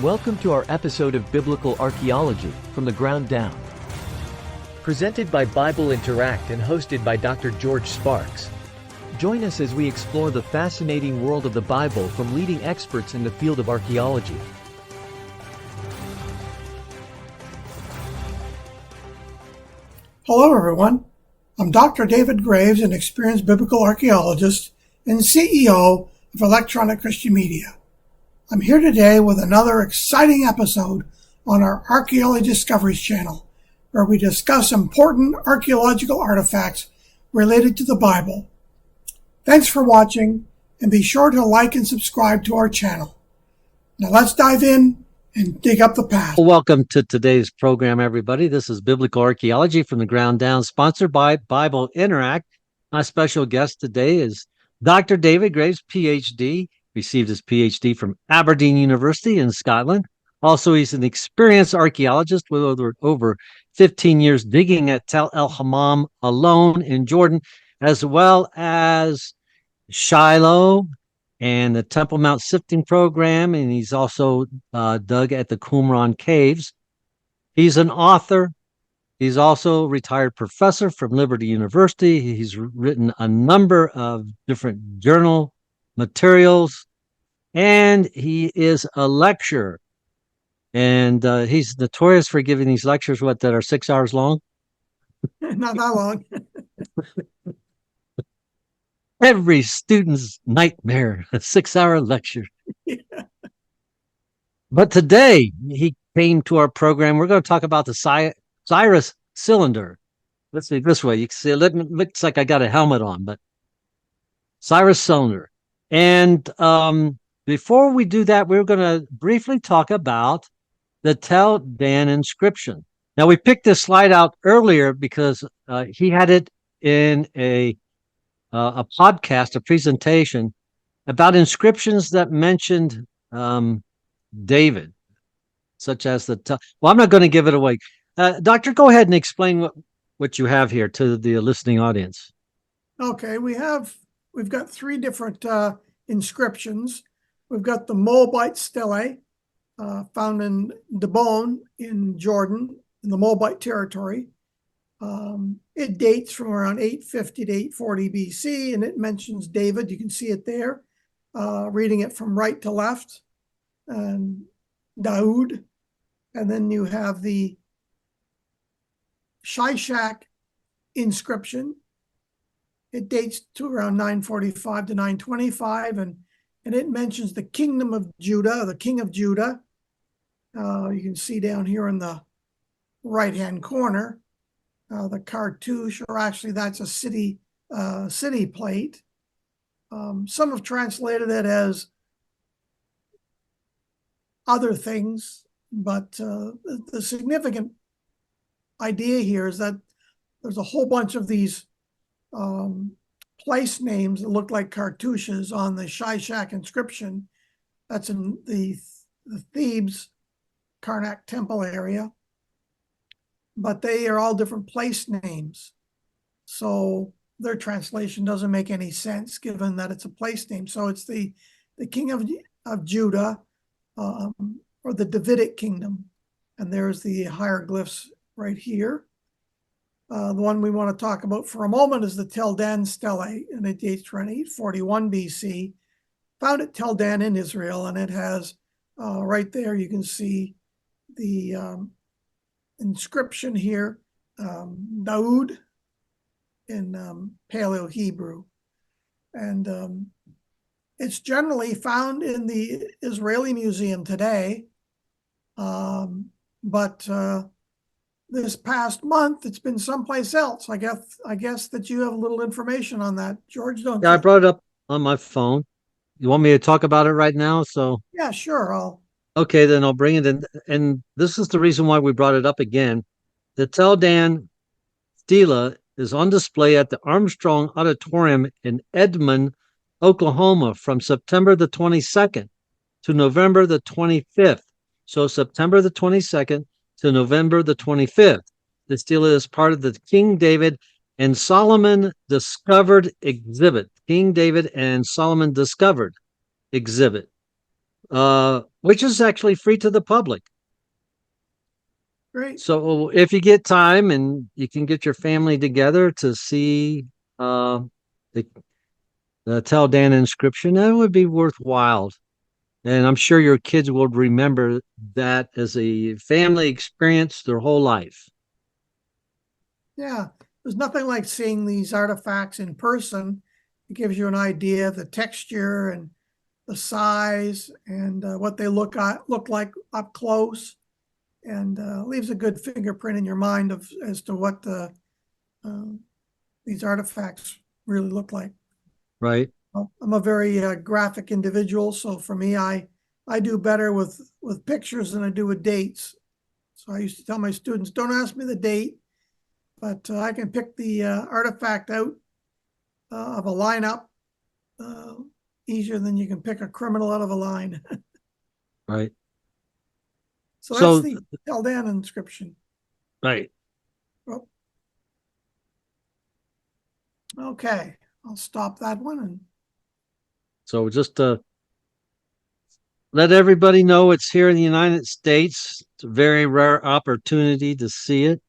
Welcome to our episode of Biblical Archaeology, From the Ground Down. Presented by Bible Interact and hosted by Dr. George Sparks. Join us as we explore the fascinating world of the Bible from leading experts in the field of archaeology. Hello everyone, I'm Dr. David Graves, an experienced biblical archaeologist and CEO of Electronic Christian Media. I'm here today with another exciting episode on our Archaeology Discoveries channel, where we discuss important archaeological artifacts related to the Bible. Thanks for watching, and be sure to like and subscribe to our channel. Now let's dive in and dig up the past. Welcome to today's program, everybody. This is Biblical Archaeology from the Ground Down, sponsored by Bible Interact. My special guest today is Dr. David Graves, PhD, received his PhD from Aberdeen University in Scotland. Also, he's an experienced archaeologist with over 15 years digging at Tel El Hammam alone in Jordan, as well as Shiloh and the Temple Mount Sifting Program, and he's also dug at the Qumran Caves. He's an author. He's also a retired professor from Liberty University. He's written a number of different journal materials, and he is a lecturer. And he's notorious for giving these lectures, that are 6 hours long? Not that long. Every student's nightmare, a 6-hour lecture. Yeah. But today, he came to our program. We're going to talk about the Cyrus Cylinder. Let's see this way. You can see it looks like I got a helmet on, but Cyrus Cylinder. And before we do that, we're going to briefly talk about the Tel Dan inscription. Now, we picked this slide out earlier because he had it in a podcast, a presentation about inscriptions that mentioned David, such as well, I'm not going to give it away. Doctor, go ahead and explain what you have here to the listening audience. Okay, we've got three different inscriptions. We've got the Moabite stele found in Dibon in Jordan, in the Moabite territory. It dates from around 850 to 840 BC, and it mentions David. You can see it there, reading it from right to left, and Daoud. And then you have the Shishak inscription. It dates to around 945 to 925, and it mentions the kingdom of Judah, the king of Judah. You can see down here in the right-hand corner, the cartouche, or actually that's a city plate. Some have translated it as other things, but the significant idea here is that there's a whole bunch of these place names that look like cartouches on the Shishak inscription. That's in the Thebes Karnak temple area, but they are all different place names. So their translation doesn't make any sense given that it's a place name. So it's the king of Judah, or the Davidic kingdom. And there's the hieroglyphs right here. The one we want to talk about for a moment is the Tel Dan stele, and it dates to around 841 BC. Found at Tel Dan in Israel, and it has right there, you can see the inscription here, Daoud in Paleo Hebrew. And it's generally found in the Israeli Museum today, but this past month, it's been someplace else. I guess that you have a little information on that, George, don't you? Yeah, I brought it up on my phone. You want me to talk about it right now? Yeah, sure. Okay, then I'll bring it in. And this is the reason why we brought it up again. The Tel Dan stela is on display at the Armstrong Auditorium in Edmond, Oklahoma, from September the 22nd to November the 25th. So September the 22nd to November the 25th. The stela is part of the King David and Solomon Discovered exhibit. King David and Solomon Discovered exhibit. which is actually free to the public. Great. So if you get time and you can get your family together to see the, the Tel Dan inscription, that would be worthwhile. And I'm sure your kids will remember that as a family experience their whole life. Yeah, there's nothing like seeing these artifacts in person. It gives you an idea of the texture and the size and what they look like up close, and leaves a good fingerprint in your mind as to what these artifacts really look like. Right. I'm a very graphic individual, so for me, I do better with pictures than I do with dates. So I used to tell my students, don't ask me the date, but I can pick the artifact out of a lineup easier than you can pick a criminal out of a line. Right. So that's the Tel Dan inscription. Right. Oh. Okay, I'll stop that one. And so just to let everybody know, it's here in the United States. It's a very rare opportunity to see it.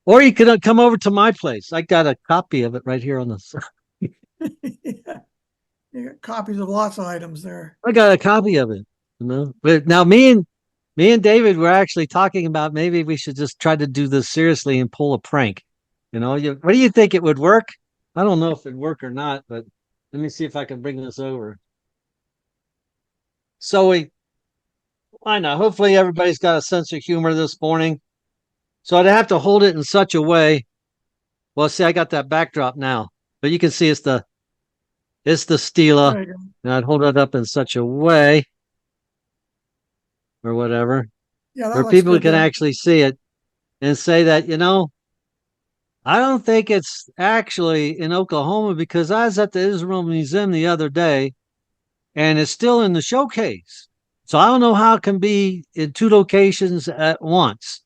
Or you could come over to my place. I got a copy of it right here on the side. yeah, you got copies of lots of items there. I got a copy of it. But now me and David were actually talking about maybe we should just try to do this seriously and pull a prank. What do you think, it would work? I don't know if it'd work or not, but let me see if I can bring this over. So why not? Hopefully everybody's got a sense of humor this morning. So I'd have to hold it in such a way. Well, see, I got that backdrop now, but you can see it's the stela, and I'd hold it up in such a way or whatever, where people can actually see it and say that, I don't think it's actually in Oklahoma, because I was at the Israel Museum the other day and it's still in the showcase. So I don't know how it can be in two locations at once,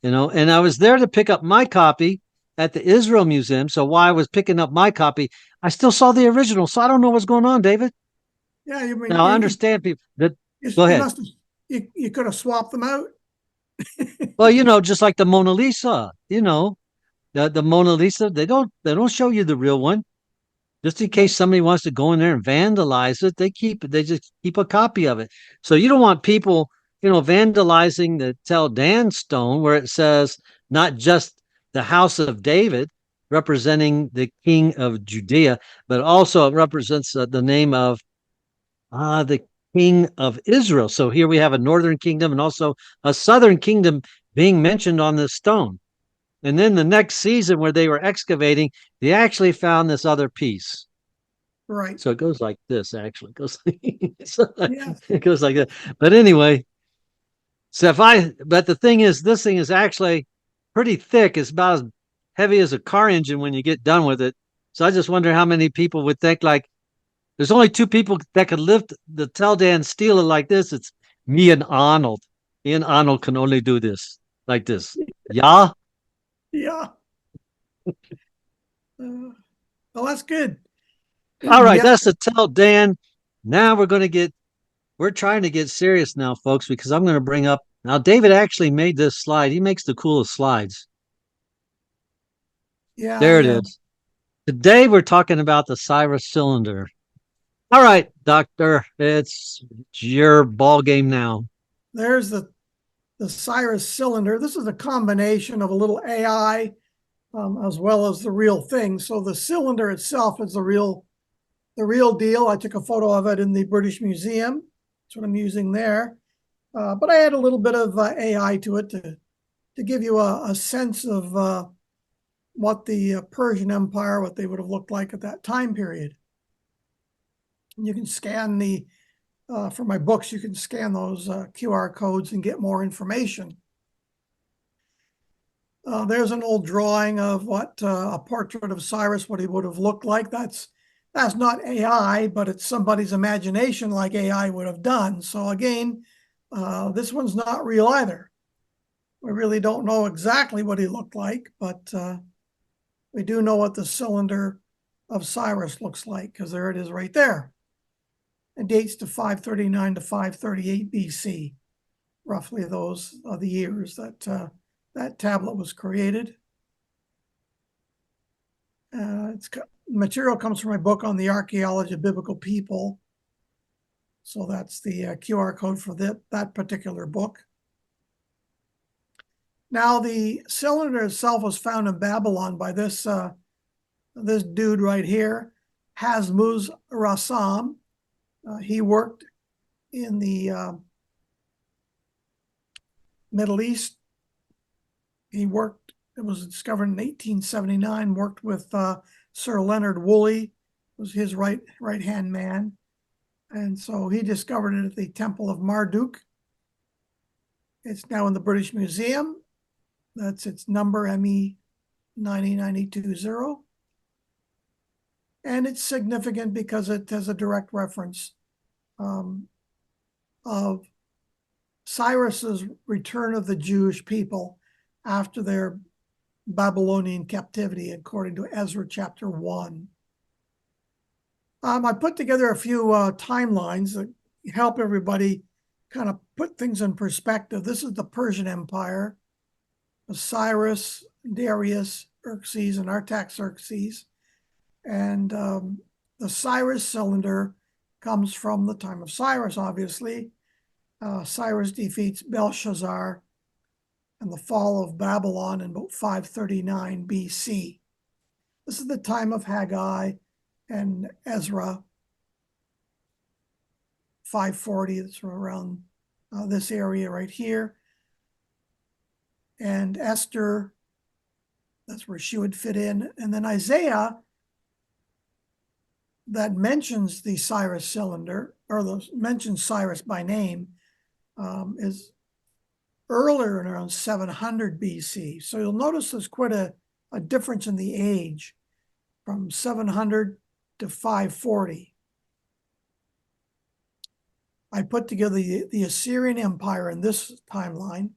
and I was there to pick up my copy at the Israel Museum. So while I was picking up my copy, I still saw the original. So I don't know what's going on, David. Yeah, now I understand people that. Go ahead. You could have swapped them out. Well, just like the Mona Lisa, the Mona Lisa, they don't show you the real one, just in case somebody wants to go in there and vandalize it. They just keep a copy of it. So you don't want people, vandalizing the Tel Dan stone, where it says not just the house of David representing the king of Judea, but also it represents the name of the king of Israel. So here we have a northern kingdom and also a southern kingdom being mentioned on this stone. And then the next season, where they were excavating, they actually found this other piece. Right. So it goes like this, actually. It goes like that. But anyway, but the thing is, this thing is actually pretty thick. It's about as heavy as a car engine when you get done with it. So I just wonder how many people would think, like, there's only two people that could lift the Tel Dan stela like this. It's me and Arnold. Me and Arnold can only do this, like this. Yeah? Yeah. Well, that's good. All right, that's the Tel Dan. Now we're trying to get serious now, folks, because I'm going to bring up, now David actually made this slide. He makes the coolest slides. Yeah. There it is. Today we're talking about the Cyrus Cylinder. All right, Doctor, it's your ball game now. There's the Cyrus Cylinder. This is a combination of a little AI as well as the real thing. So the cylinder itself is the real deal. I took a photo of it in the British Museum. That's what I'm using there. But I add a little bit of AI to it to give you a sense of what the Persian Empire, what they would have looked like at that time period. And you can scan for my books, you can scan those QR codes and get more information. There's an old drawing of what a portrait of Cyrus, what he would have looked like. That's not AI, but it's somebody's imagination, like AI would have done. So again, this one's not real either. We really don't know exactly what he looked like, but we do know what the cylinder of Cyrus looks like, because there it is right there. It dates to 539 to 538 BC. Roughly those are the years that that tablet was created. Material comes from my book on the archaeology of biblical people. So that's the QR code for that particular book. Now, the cylinder itself was found in Babylon by this dude right here, Hasmuz Rassam. He worked in the Middle East. It was discovered in 1879, worked with Sir Leonard Woolley, was his right-hand man. And so he discovered it at the Temple of Marduk. It's now in the British Museum. That's its number, ME 90920. And it's significant because it has a direct reference of Cyrus's return of the Jewish people after their Babylonian captivity, according to Ezra chapter 1. I put together a few timelines that help everybody kind of put things in perspective. This is the Persian Empire, Cyrus, Darius, Xerxes, and Artaxerxes. And the Cyrus cylinder comes from the time of Cyrus, obviously. Cyrus defeats Belshazzar and the fall of Babylon in about 539 BC. This is the time of Haggai and Ezra, 540, it's around this area right here. And Esther, that's where she would fit in. And then Isaiah, that mentions the Cyrus cylinder, or mentions Cyrus by name, is earlier in around 700 BC. So you'll notice there's quite a difference in the age from 700 to 540. I put together the Assyrian Empire in this timeline.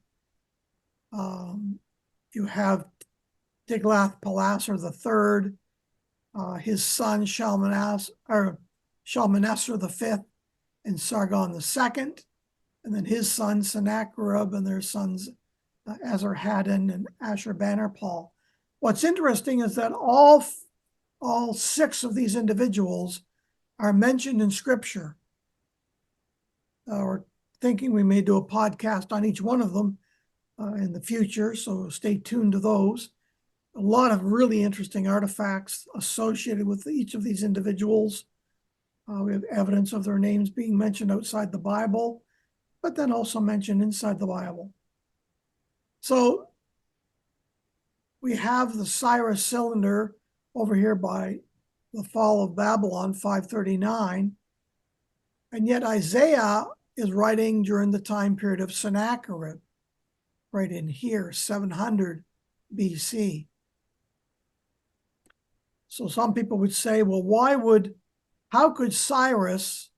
You have Tiglath-Pileser III, his son Shalmaneser V, and Sargon II, and then his son Sennacherib and their sons Esarhaddon and Ashurbanipal. What's interesting is that all 6 of these individuals are mentioned in Scripture. We're thinking we may do a podcast on each one of them in the future, so stay tuned to those. A lot of really interesting artifacts associated with each of these individuals. We have evidence of their names being mentioned outside the Bible, but then also mentioned inside the Bible. So we have the Cyrus cylinder over here by the fall of Babylon, 539, and yet Isaiah is writing during the time period of Sennacherib, right in here, 700 BC. So some people would say, well, how could Cyrus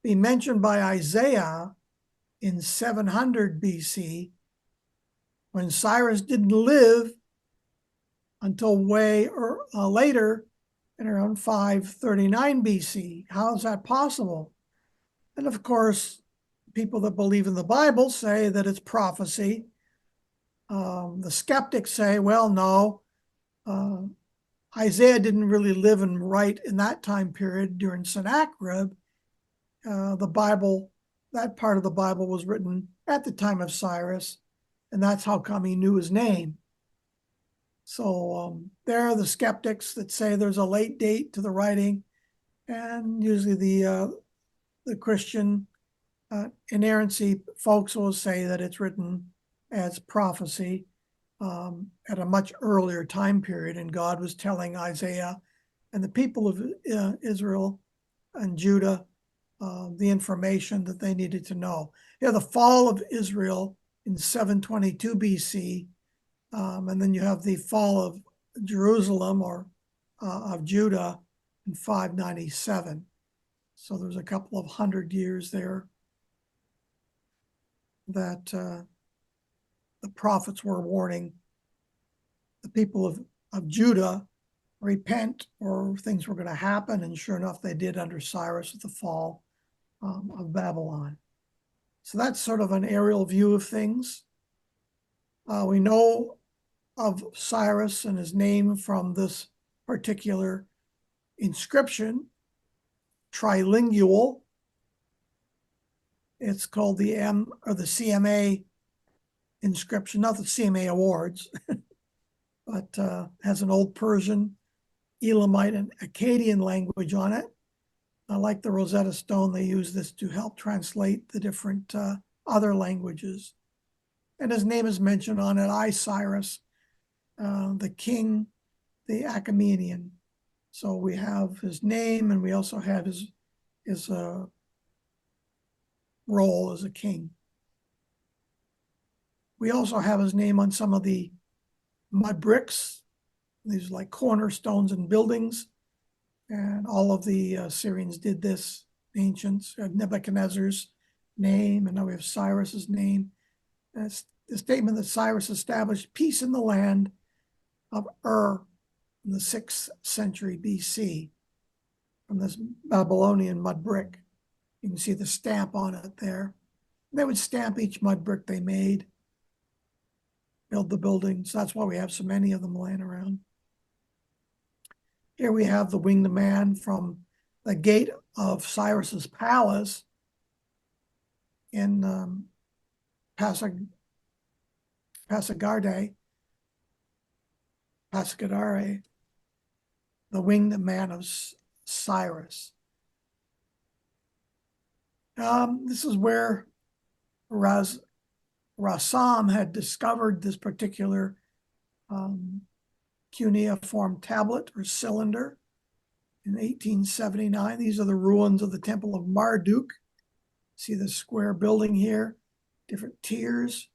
be mentioned by Isaiah in 700 BC when Cyrus didn't live until way later in around 539 BC? How is that possible? And of course, people that believe in the Bible say that it's prophecy. The skeptics say, well, no, Isaiah didn't really live and write in that time period during Sennacherib. The Bible, that part of the Bible was written at the time of Cyrus, and that's how come he knew his name. So there are the skeptics that say there's a late date to the writing, and usually the Christian inerrancy folks will say that it's written as prophecy at a much earlier time period, and God was telling Isaiah and the people of Israel and Judah the information that they needed to know. Yeah, the fall of Israel in 722 BC, and then you have the fall of Jerusalem or of Judah in 597. So there's a couple of 100 years there that the prophets were warning the people of Judah, repent or things were going to happen. And sure enough, they did under Cyrus at the fall of Babylon. So that's sort of an aerial view of things. We know of Cyrus and his name from this particular inscription, trilingual. It's called the CMA inscription, not the CMA awards, but has an old Persian, Elamite, and Akkadian language on it. Like the Rosetta Stone, they use this to help translate the different other languages. And his name is mentioned on it, I, Cyrus, the king, the Achaemenian. So we have his name, and we also have his role as a king. We also have his name on some of the mud bricks. These are like cornerstones in buildings. And all of the Syrians did this, ancients. We have Nebuchadnezzar's name, and now we have Cyrus's name. That's the statement that Cyrus established peace in the land of Ur in the 6th century BC from this Babylonian mud brick. You can see the stamp on it there. They would stamp each mud brick they made, build the buildings. That's why we have so many of them laying around. Here we have the winged man from the gate of Cyrus's palace in Passagadare, the winged man of Cyrus. This is where Rassam had discovered this particular cuneiform tablet or cylinder in 1879. These are the ruins of the Temple of Marduk. See the square building here, different tiers.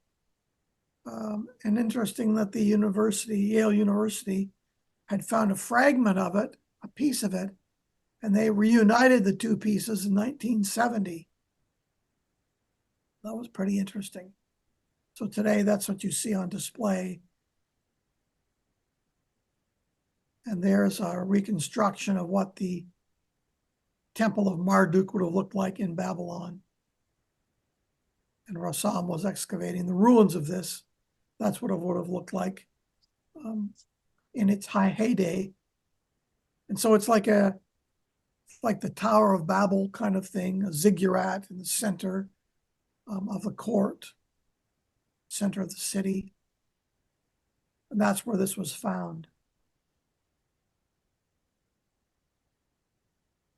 And interesting that the university, Yale University, had found a fragment of it, a piece of it, and they reunited the two pieces in 1970. That was pretty interesting. So today, that's what you see on display. And there's a reconstruction of what the Temple of Marduk would have looked like in Babylon. And Rassam was excavating the ruins of this. That's what it would have looked like in its heyday. And so it's like the Tower of Babel kind of thing, a ziggurat in the center of the court, center of the city. And that's where this was found.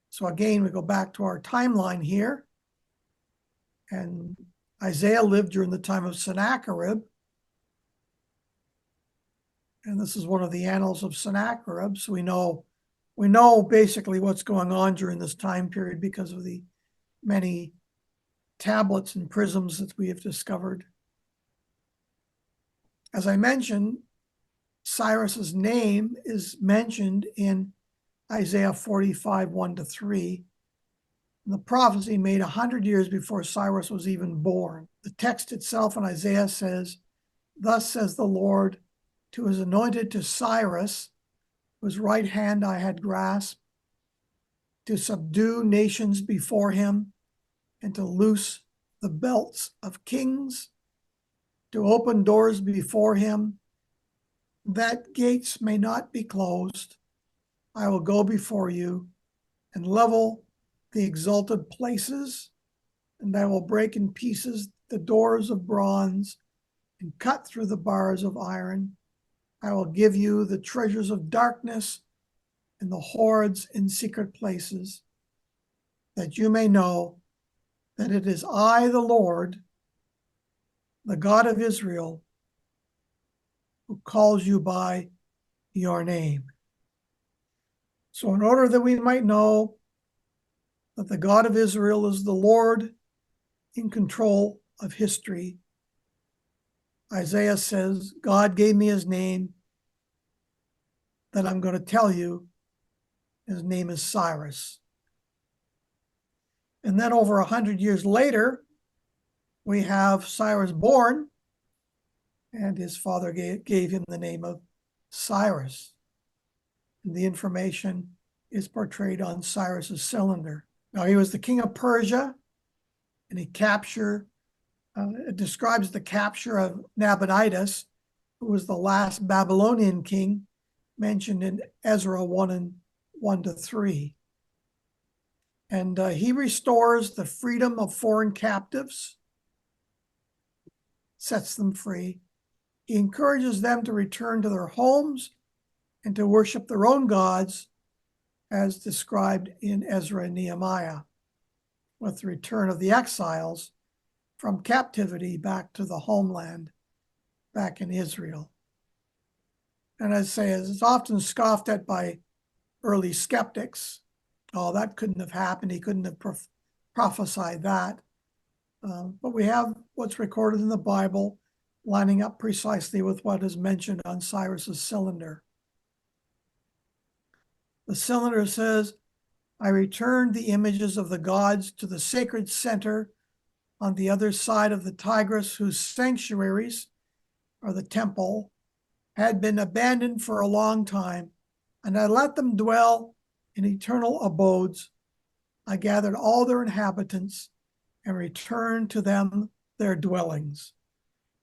So again, we go back to our timeline here. And Isaiah lived during the time of Sennacherib. And this is one of the annals of Sennacherib. So we know basically what's going on during this time period because of the many tablets and prisms that we have discovered. As I mentioned, Cyrus's name is mentioned in Isaiah 45, 1-3. The prophecy made 100 years before Cyrus was even born. The text itself in Isaiah says, "Thus says the Lord to his anointed, to Cyrus, whose right hand I had grasped, to subdue nations before him, and to loose the belts of kings, to open doors before him, that gates may not be closed. I will go before you and level the exalted places, and I will break in pieces the doors of bronze and cut through the bars of iron. I will give you the treasures of darkness and the hoards in secret places, that you may know that it is I, the Lord, the God of Israel, who calls you by your name." So in order that we might know that the God of Israel is the Lord in control of history, Isaiah says, God gave me his name that I'm going to tell you. His name is Cyrus. And then over 100 years later, we have Cyrus born, and his father gave him the name of Cyrus. And the information is portrayed on Cyrus's cylinder. Now, he was the king of Persia, and it describes the capture of Nabonidus, who was the last Babylonian king mentioned in Ezra 1:1-3. And he restores the freedom of foreign captives, sets them free. He encourages them to return to their homes and to worship their own gods, as described in Ezra and Nehemiah, with the return of the exiles from captivity back to the homeland, back in Israel. And as I say, it's often scoffed at by early skeptics. Oh, that couldn't have happened. He couldn't have prophesied that. But we have what's recorded in the Bible lining up precisely with what is mentioned on Cyrus's cylinder. The cylinder says, I returned the images of the gods to the sacred center on the other side of the Tigris, whose sanctuaries, or the temple, had been abandoned for a long time, and I let them dwell in eternal abodes. I gathered all their inhabitants and returned to them their dwellings.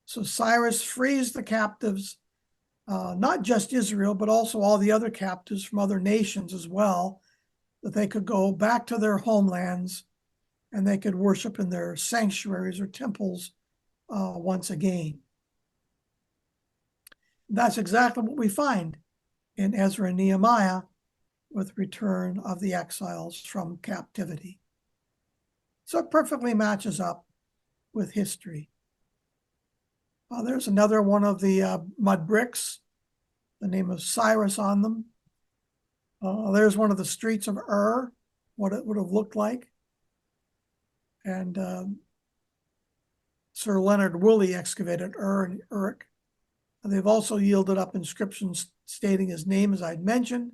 So Cyrus frees the captives, not just Israel, but also all the other captives from other nations as well, that they could go back to their homelands and they could worship in their sanctuaries or temples once again. That's exactly what we find in Ezra and Nehemiah with return of the exiles from captivity. So it perfectly matches up with history. There's another one of the mud bricks, the name of Cyrus on them. There's one of the streets of Ur, what it would have looked like. And Sir Leonard Woolley excavated Ur and Uruk. And they've also yielded up inscriptions stating his name, as I'd mentioned.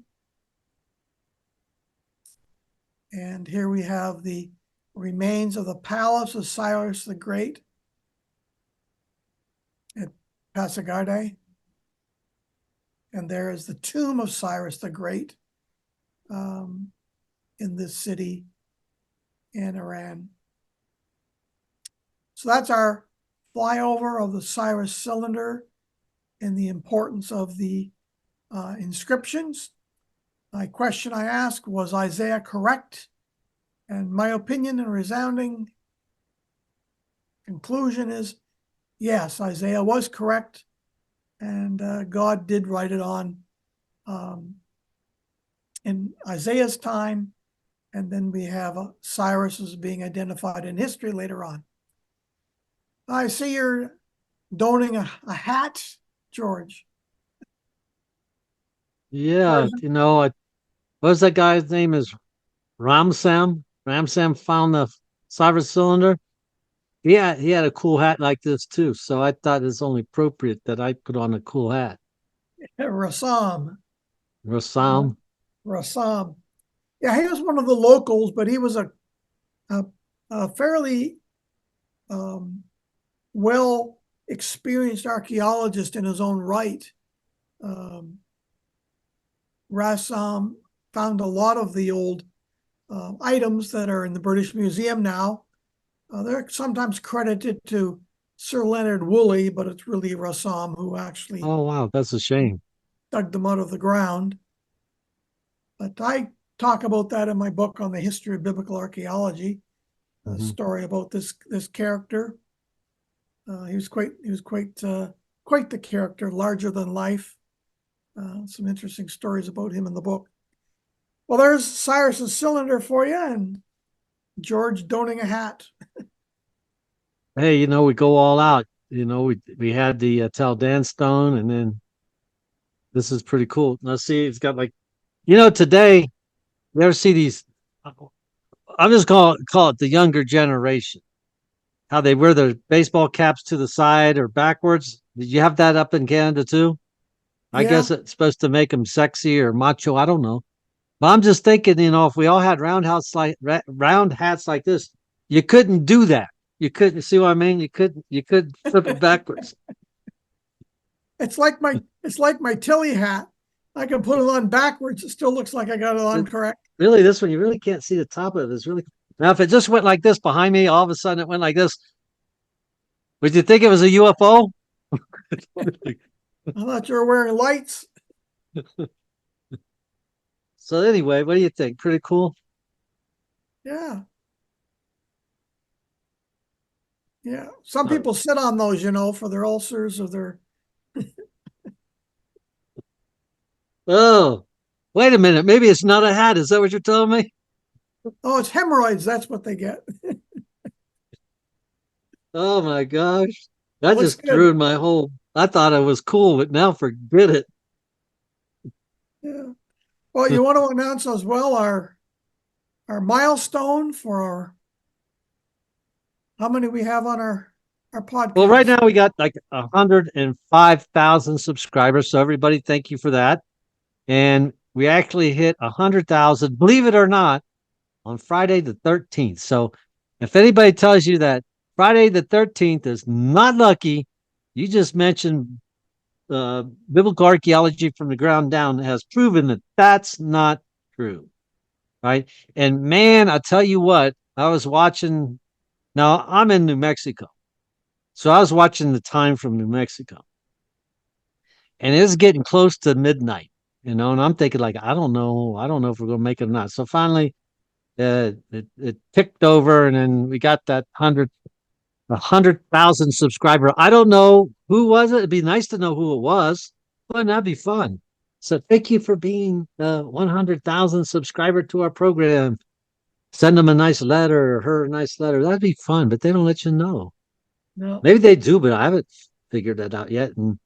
And here we have the remains of the palace of Cyrus the Great at Pasargadae. And there is the tomb of Cyrus the Great in this city in Iran. So that's our flyover of the Cyrus cylinder and the importance of the inscriptions. My question I asked, was Isaiah correct? And my opinion and resounding conclusion is yes, Isaiah was correct, and God did write it on in Isaiah's time, and then we have Cyrus as being identified in history later on. I see you're donning a hat, George. Yeah, what was that guy's name? Is Ramsam? Ramsam found the Cyrus cylinder. Yeah, he had a cool hat like this too. So I thought it's only appropriate that I put on a cool hat. Rassam. Rassam. Rassam. Yeah, he was one of the locals, but he was a fairly well experienced archaeologist in his own right. Rassam found a lot of the old items that are in the British Museum now. They're sometimes credited to Sir Leonard Woolley, but it's really Rassam who actually Oh, wow, that's a shame. dug them out of the ground. But I talk about that in my book on the history of biblical archaeology, a story about this character. He was quite the character, larger than life. Some interesting stories about him in the book. Well, there's Cyrus's cylinder for you, and George donning a hat. Hey, we go all out. We had the Taldan stone, and then this is pretty cool. Now see, it's got like, today you ever see these? I'm just call it the younger generation. How they wear their baseball caps to the side or backwards. Did you have that up in Canada too? I guess it's supposed to make them sexy or macho. I don't know. But I'm just thinking, if we all had round hats like this, you couldn't do that. You couldn't see what I mean. You couldn't flip it backwards. It's like my Tilly hat. I can put it on backwards. It still looks like I got it on correct. Really, this one, you really can't see the top of it. It's really, now if it just went like this behind me, all of a sudden it went like this, would you think it was a UFO? I thought you were wearing lights. So anyway, what do you think? Pretty cool. Yeah. Yeah. Some people sit on those, for their ulcers or their. Oh, wait a minute. Maybe it's not a hat. Is that what you're telling me? Oh, it's hemorrhoids. That's what they get. Oh my gosh. That Looks just good. ruined my whole, I thought I was cool, but now forget it. Yeah. Well, you want to announce as well our milestone for how many we have on our podcast. Well, right now we got like 105,000 subscribers. So everybody, thank you for that. And we actually hit 100,000, believe it or not, on Friday the 13th. So if anybody tells you that Friday the 13th is not lucky, you just mentioned biblical archaeology from the ground down has proven that that's not true. Right. And man, I tell you what, I was watching. Now I'm in New Mexico. So I was watching the time from New Mexico. And it's getting close to midnight, and I'm thinking like, I don't know if we're gonna make it or not. So finally it ticked over, and then we got that 100,000 subscriber. I don't know who was it. It'd be nice to know who it was. Wouldn't that be fun? So thank you for being 100,000 subscriber to our program. Send them a nice letter or her a nice letter. That'd be fun, but they don't let you know. No. Maybe they do, but I haven't figured that out yet. And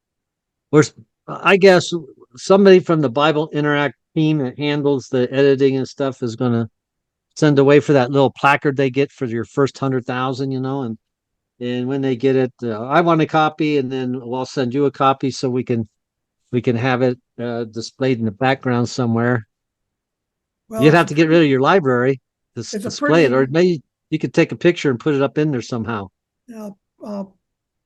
I guess somebody from the Bible Interact team that handles the editing and stuff is going to send away for that little placard they get for your first 100,000, and when they get it, I want a copy, and then I'll send you a copy so we can have it displayed in the background somewhere. Well, You'd have to get rid of your library to it's a display it, pretty. or maybe you could take a picture and put it up in there somehow. Yeah,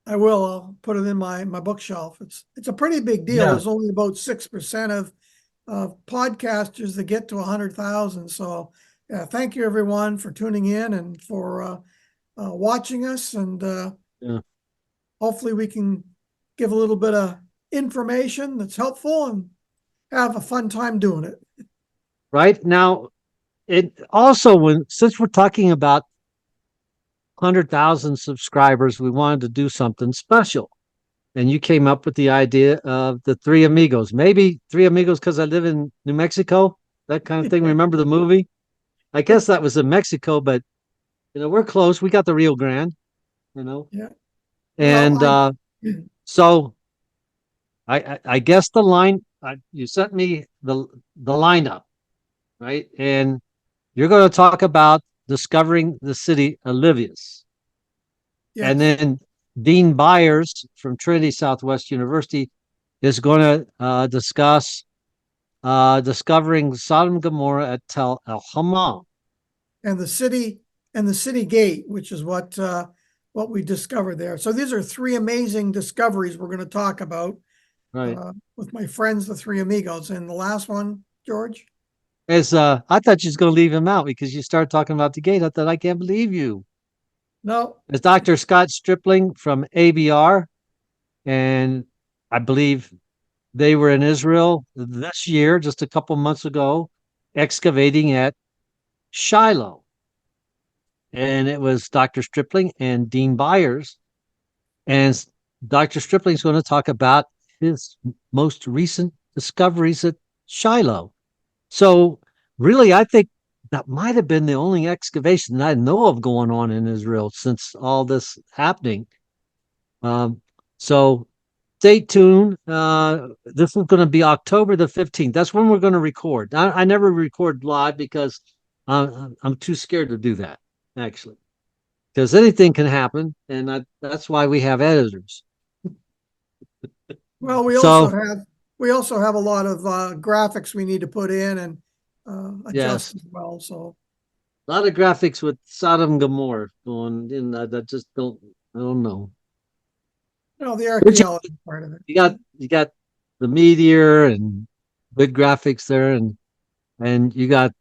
I will. I'll put it in my bookshelf. It's a pretty big deal. Yeah. There's only about 6% of podcasters that get to 100,000. So, yeah, thank you everyone for tuning in and for watching us. And Yeah. hopefully we can give a little bit of information that's helpful and have a fun time doing it. Right now, it also, since we're talking about 100,000 subscribers, we wanted to do something special. And you came up with the idea of the Three Amigos. Maybe Three Amigos because I live in New Mexico, that kind of thing. Remember the movie? I guess that was in Mexico, but we're close. We got the Rio Grande, Yeah. And Well, so I guess the line you sent me the lineup, right? And you're going to talk about discovering the city of Livius. yes. And then Dean Byers from Trinity Southwest University is going to discuss discovering Sodom and Gomorrah at Tel El Hammam. And the city gate, which is what we discovered there. So these are three amazing discoveries we're going to talk about, right? With my friends, the Three Amigos. And the last one, George? Is I thought you was going to leave him out because you started talking about the gate. I thought, I can't believe you. No. It's Dr. Scott Stripling from ABR, and I believe they were in Israel this year, just a couple months ago, excavating at Shiloh. And it was Dr. Stripling and Dean Byers. And Dr. Stripling is going to talk about his most recent discoveries at Shiloh. So really, I think that might have been the only excavation that I know of going on in Israel since all this happening. So stay tuned. This is going to be October the 15th. That's when we're going to record. I never record live because I'm too scared to do that, actually, because anything can happen. And that's why we have editors. Well, we also have a lot of graphics we need to put in and adjust as well. So a lot of graphics with Sodom and Gomorrah going in. That just I don't know. The archaeology part of it. You got the meteor and good graphics there, and you're going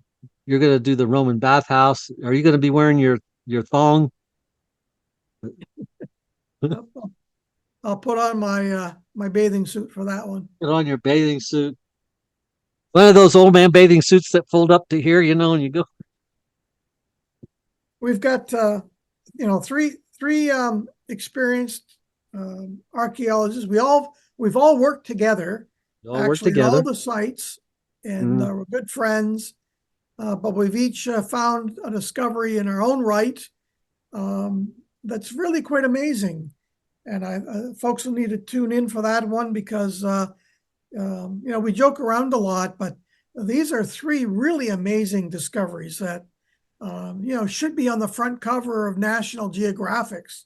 to do the Roman bathhouse. Are you going to be wearing your thong? Put I'll put on my bathing suit for that one. on your bathing suit. One of those old man bathing suits that fold up to here, and you go. We've got three experienced archaeologists. We've all worked together, You all work actually, at all together. the sites, and we're good friends. But we've each found a discovery in our own right that's really quite amazing. And folks will need to tune in for that one because we joke around a lot, but these are three really amazing discoveries that should be on the front cover of National Geographic's.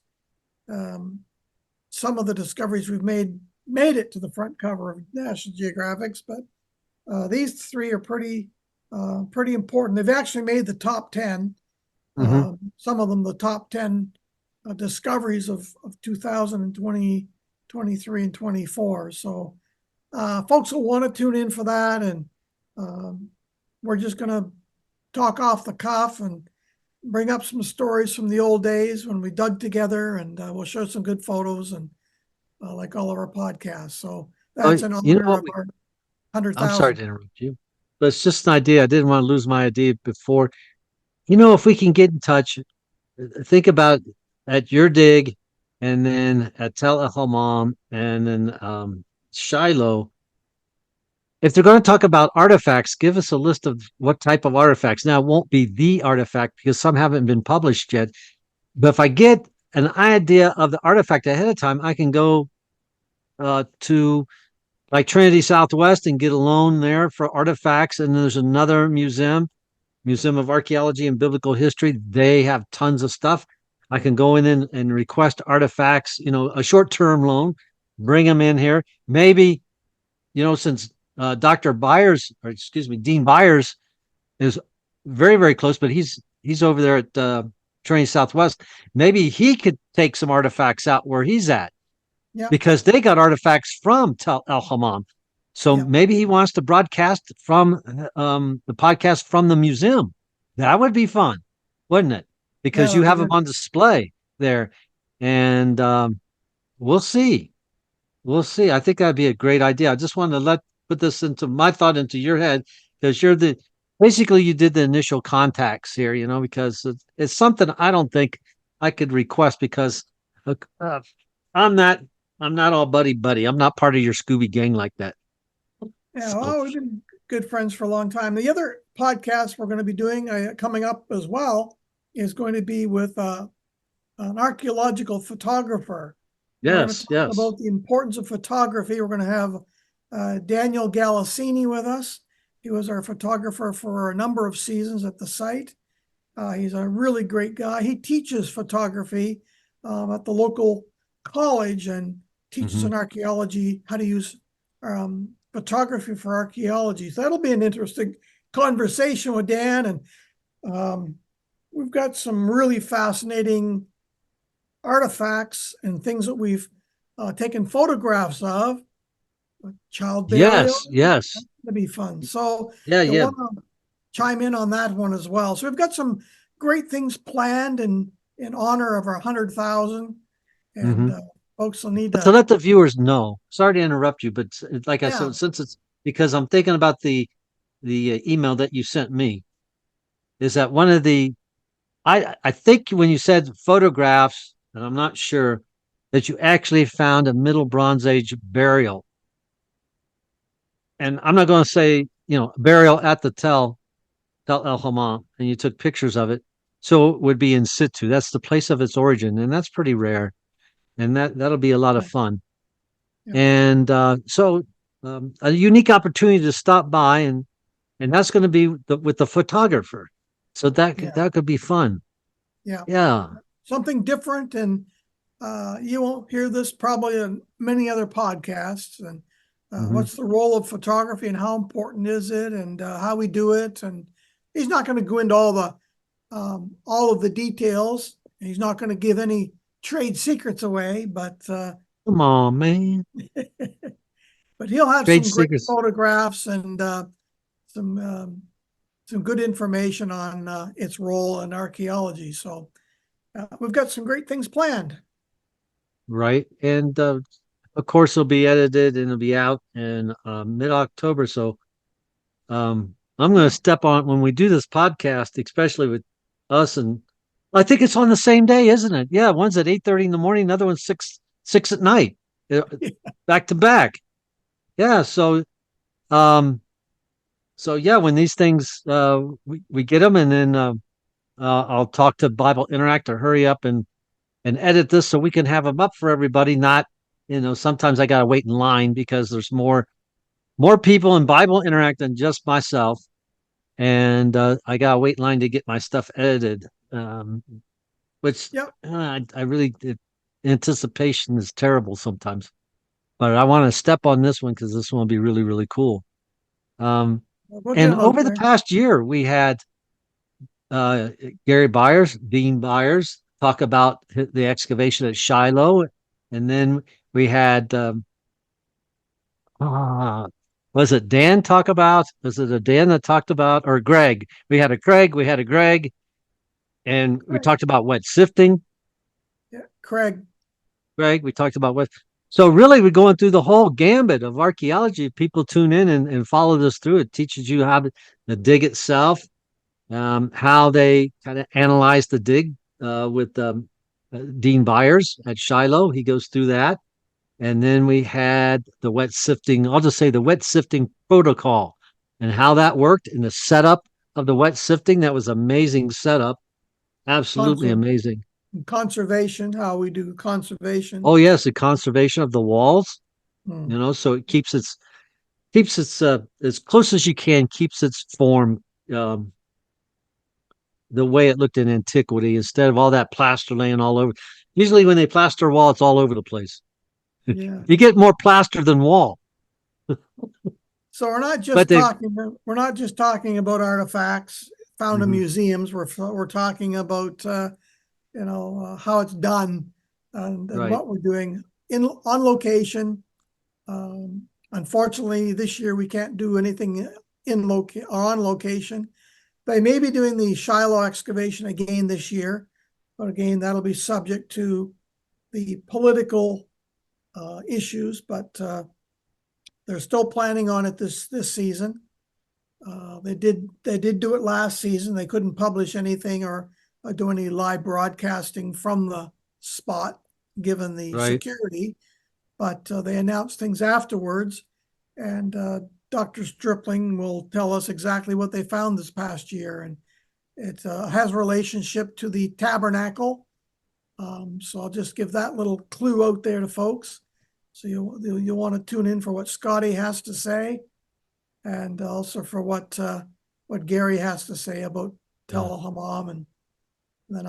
Some of the discoveries we've made it to the front cover of National Geographic's, but these three are pretty important. They've actually made the top 10. Some of them the top 10 discoveries of 2020, 23, and 24. So folks will want to tune in for that, and we're just going to talk off the cuff and bring up some stories from the old days when we dug together, and we'll show some good photos and like all of our podcasts. So that's an honor of our 100,000. I'm sorry to interrupt you, but it's just an idea. I didn't want to lose my idea before. If we can get in touch, think about at your dig, and then at Tel El Hammam, and then Shiloh. If they're going to talk about artifacts, give us a list of what type of artifacts. Now, it won't be the artifact because some haven't been published yet. But if I get an idea of the artifact ahead of time, I can go to like Trinity Southwest and get a loan there for artifacts. And there's another Museum of Archaeology and Biblical History. They have tons of stuff. I can go in and request artifacts, a short-term loan, bring them in here. Maybe, since Dr. Byers, or excuse me, Dean Byers is very, very close, but he's over there at Trinity Southwest. Maybe he could take some artifacts out where he's at, because they got artifacts from Tel El Hammam. So maybe he wants to broadcast from the podcast from the museum. That would be fun, wouldn't it? Because you have them on display there, and we'll see. We'll see. I think that'd be a great idea. I just wanted to put this into my thought into your head, because you did the initial contacts here, because it's something I don't think I could request, because I'm not all buddy. I'm not part of your Scooby gang like that. Yeah, well, we've been good friends for a long time. The other podcast we're going to be doing coming up as well is going to be with an archaeological photographer. Yes. About the importance of photography. We're going to have Daniel Galasini with us. He was our photographer for a number of seasons at the site. He's a really great guy. He teaches photography at the local college and teaches in archaeology how to use photography for archaeology. So that'll be an interesting conversation with Dan. And we've got some really fascinating artifacts and things that we've taken photographs of. Child burial. Yes. That's going to be fun. So want to chime in on that one as well. So we've got some great things planned in honor of our 100,000. And folks will need to let the viewers know. Sorry to interrupt you, but like I said, since it's because I'm thinking about the email that you sent me, is that one of the I think when you said photographs, and I'm not sure, that you actually found a Middle Bronze Age burial. And I'm not going to say, burial at the Tel El Hammam, and you took pictures of it. So it would be in situ. That's the place of its origin, and that's pretty rare. And that'll be a lot of fun. And so a unique opportunity to stop by, and that's going to be with the photographer. So that could be fun. Yeah. Something different, and you won't hear this probably in many other podcasts. And what's the role of photography, and how important is it, and how we do it? And he's not going to go into all of the details. He's not going to give any trade secrets away, but come on, man. But he'll have Trade some great secrets. photographs and some good information on its role in archaeology. So we've got some great things planned. Right. And of course, it'll be edited and it'll be out in mid-October. So I'm going to step on when we do this podcast, especially with us. And I think it's on the same day, isn't it? Yeah. One's at 8:30 in the morning. Another one's six at night, back to back. Yeah. Um, so yeah, when these things, we get them, and then I'll talk to Bible Interact to hurry up and edit this so we can have them up for everybody. Not, sometimes I got to wait in line because there's more people in Bible Interact than just myself. And I got to wait in line to get my stuff edited. Which Yep. I really, anticipation is terrible sometimes, but I want to step on this one because this one will be really, really cool. We'll get And 'em out over the there. past year, we had Gary Byers, Dean Byers, talk about the excavation at Shiloh. And then we had, was it Dan talk about? Was it a Dan that talked about, or Greg? We had a Greg, and we Craig. talked about what, sifting? Yeah, Craig. Greg, we talked about what. So really, we're going through the whole gambit of archaeology. People tune in and follow this through. It teaches you how the dig itself, how they kind of analyze the dig with Dean Byers at Shiloh. He goes through that. And then we had the wet sifting, I'll just say the wet sifting protocol and how that worked in the setup of the wet sifting. That was amazing setup. Absolutely amazing. Conservation, how we do conservation. Oh yes, the conservation of the walls. Hmm. So it keeps its as close as you can, keeps its form the way it looked in antiquity, instead of all that plaster laying all over. Usually when they plaster a wall, it's all over the place. Yeah. You get more plaster than wall. So we're not But just talking about artifacts found in Mhm. museums. We're talking about how it's done and Right. what we're doing on location. Unfortunately, this year we can't do anything on location. They may be doing the Shiloh excavation again this year, but again, that'll be subject to the political issues. But they're still planning on it this season. They did do it last season. They couldn't publish anything or do any live broadcasting from the spot given the security, but they announced things afterwards, and Dr. Stripling will tell us exactly what they found this past year, and it has a relationship to the tabernacle. So I'll just give that little clue out there to folks. So you'll want to tune in for what Scotty has to say, and also for what Gary has to say about Tel El Hammam, and then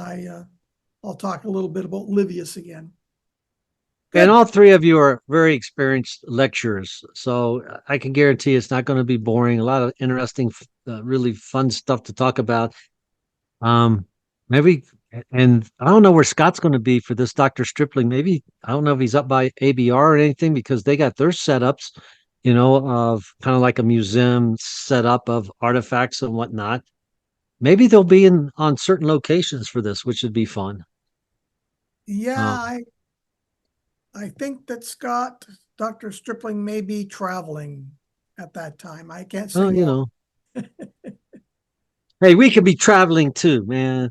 I'll talk a little bit about Livius again. Good. And all three of you are very experienced lecturers, so I can guarantee it's not going to be boring. A lot of interesting, really fun stuff to talk about. Maybe, and I don't know where Scott's going to be for this Dr. Stripling. Maybe, I don't know if he's up by ABR or anything, because they got their setups, of kind of like a museum setup of artifacts and whatnot. Maybe they'll be on certain locations for this, which would be fun. Yeah, I think that Dr. Stripling may be traveling at that time. I can't say. Hey, we could be traveling too, man.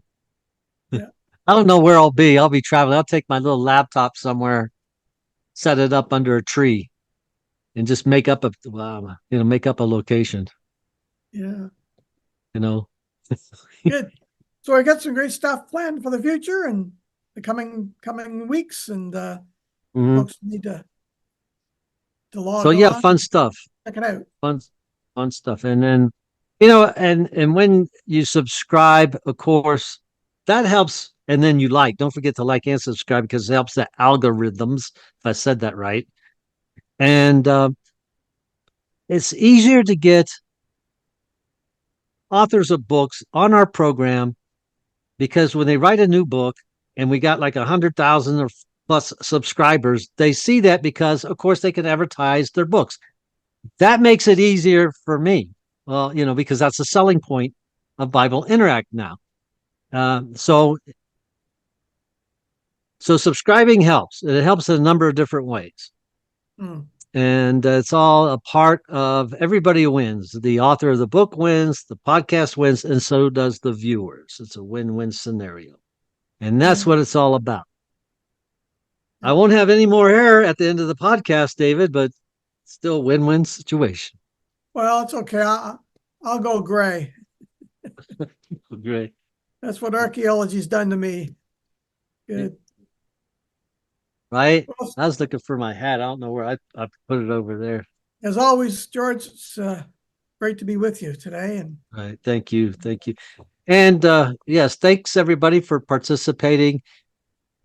Yeah. I don't know where I'll be. I'll be traveling. I'll take my little laptop somewhere, set it up under a tree, and just make up a location. Yeah. Good. So I got some great stuff planned for the future and the coming weeks, and folks need to log on. So yeah, fun stuff. Check it out. Fun stuff. And then, and when you subscribe, of course, that helps. And then don't forget to like and subscribe, because it helps the algorithms, if I said that right. And it's easier to get authors of books on our program, because when they write a new book and we got like 100,000 or plus subscribers, they see that because, of course, they can advertise their books. That makes it easier for me. Well, because that's the selling point of Bible Interact now. So subscribing helps. It helps in a number of different ways. Mm. And it's all a part of everybody wins. The author of the book wins, the podcast wins, and so does the viewers. It's a win-win scenario. And that's what it's all about. I won't have any more hair at the end of the podcast, David, but still win-win situation. Well, it's okay. I'll go gray. Great. That's what archaeology's done to me. Good. Right? Well, I was looking for my hat. I don't know where I put it over there. as always, George, it's great to be with you today. And Right. Thank you. Thank you. And yes, thanks everybody for participating.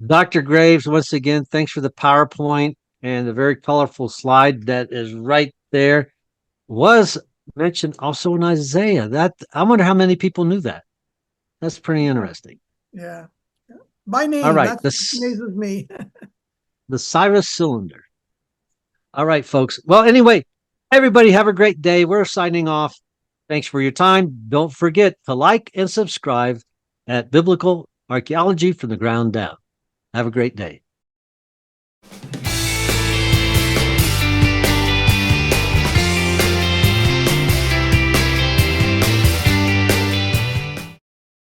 Dr. Graves, once again, thanks for the PowerPoint and the very colorful slide that is right there. Was mentioned also in Isaiah. That I wonder how many people knew that. That's pretty interesting. yeah, by name. All right, That's what amazes me. The Cyrus Cylinder. All right, folks. Well, anyway, everybody have a great day. We're signing off. Thanks for your time. Don't forget to like and subscribe at Biblical Archaeology from the Ground Down. Have a great day.